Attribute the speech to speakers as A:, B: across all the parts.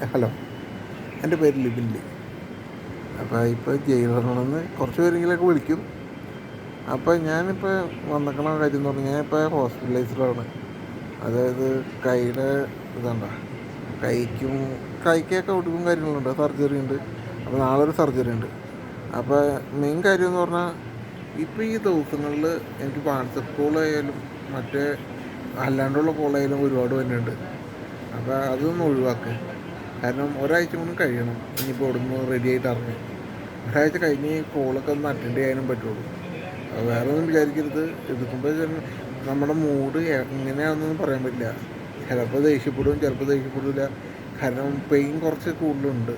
A: Hello, എൻ്റെ പേര് ലിബിൻലി. അപ്പോൾ ഇപ്പോൾ ജയിലറിൽ കുറച്ച് പേരെങ്കിലൊക്കെ വിളിക്കും. അപ്പോൾ ഞാനിപ്പോൾ വന്നിക്കണ കാര്യം എന്ന് പറഞ്ഞാൽ ഞാനിപ്പോൾ ഹോസ്പിറ്റലൈസ്ഡാണ്. അതായത് കൈയുടെ ഇതണ്ട, കൈക്കൊക്കെ ഒടുക്കും കാര്യങ്ങളുണ്ട്, സർജറി ഉണ്ട്. അപ്പോൾ നാളെ ഒരു സർജറി ഉണ്ട്. അപ്പോൾ മെയിൻ കാര്യം എന്ന് പറഞ്ഞാൽ ഇപ്പോൾ ഈ ദിവസങ്ങളിൽ എനിക്ക് വാട്സപ്പ് കോളായാലും മറ്റേ അല്ലാണ്ടുള്ള കോളായാലും ഒരുപാട് വരുന്നുണ്ട്. അപ്പോൾ അതൊന്നും ഒഴിവാക്കുക. കാരണം ഒരാഴ്ച കൂടി കഴിയണം ഇനിയിപ്പോൾ ഇവിടെ നിന്ന് റെഡി ആയിട്ട് ഇറങ്ങി. ഒരാഴ്ച കഴിഞ്ഞ് കോളൊക്കെ ഒന്ന് അറ്റൻഡ് ചെയ്യാനും പറ്റുള്ളൂ. വേറെ ഒന്നും വിചാരിക്കരുത്. എടുക്കുമ്പോൾ നമ്മുടെ മൂഡ് എങ്ങനെയാണെന്നൊന്നും പറയാൻ പറ്റില്ല. ചിലപ്പോൾ ദേഷ്യപ്പെടും, ചിലപ്പോൾ ദേഷ്യപ്പെടില്ല. കാരണം പെയിൻ കുറച്ച് കൂടുതലുണ്ട്.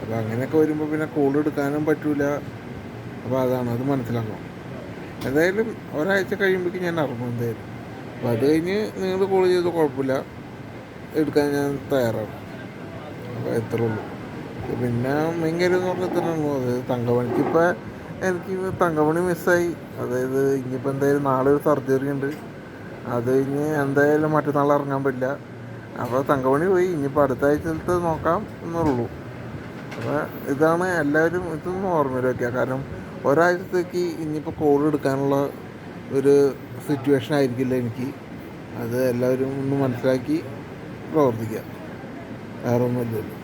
A: അപ്പോൾ അങ്ങനെയൊക്കെ വരുമ്പോൾ പിന്നെ കോൾ എടുക്കാനും പറ്റില്ല. അപ്പോൾ അത് മനസ്സിലാക്കണം. എന്തായാലും ഒരാഴ്ച കഴിയുമ്പോഴേക്കും ഞാൻ ഇറങ്ങും എന്തായാലും. അപ്പോൾ അത് കഴിഞ്ഞ് നിങ്ങൾ കോൾ ചെയ്ത് കുഴപ്പമില്ല, എടുക്കാൻ ഞാൻ തയ്യാറാണ്. അപ്പോൾ എത്ര ഉള്ളൂ. പിന്നെ മെയിൻ കാര്യം എന്ന് പറഞ്ഞാൽ തന്നെയാണല്ലോ, അതായത് തങ്കമണിക്ക് ഇപ്പോൾ എനിക്ക് തങ്കമണി മിസ്സായി. അതായത് ഇനിയിപ്പോൾ എന്തായാലും നാളെ ഒരു സർജറി ഉണ്ട്. അത് കഴിഞ്ഞ് എന്തായാലും മറ്റന്നാൾ ഇറങ്ങാൻ പറ്റില്ല. അപ്പോൾ തങ്കമണി പോയി. ഇനിയിപ്പോൾ അടുത്ത ആഴ്ചത്തെ നോക്കാം എന്നുള്ളൂ. അപ്പോൾ ഇതാണ് എല്ലാവരും ഇതൊന്നും ഓർമ്മയിൽ വയ്ക്കുക. കാരണം ഒരാഴ്ചത്തേക്ക് ഇനിയിപ്പോൾ കോൾ എടുക്കാനുള്ള ഒരു സിറ്റുവേഷൻ ആയിരിക്കില്ല എനിക്ക്. അത് എല്ലാവരും ഒന്ന് മനസ്സിലാക്കി പ്രവർത്തിക്കുക. വേറെ ഒന്നുമില്ലല്ലോ.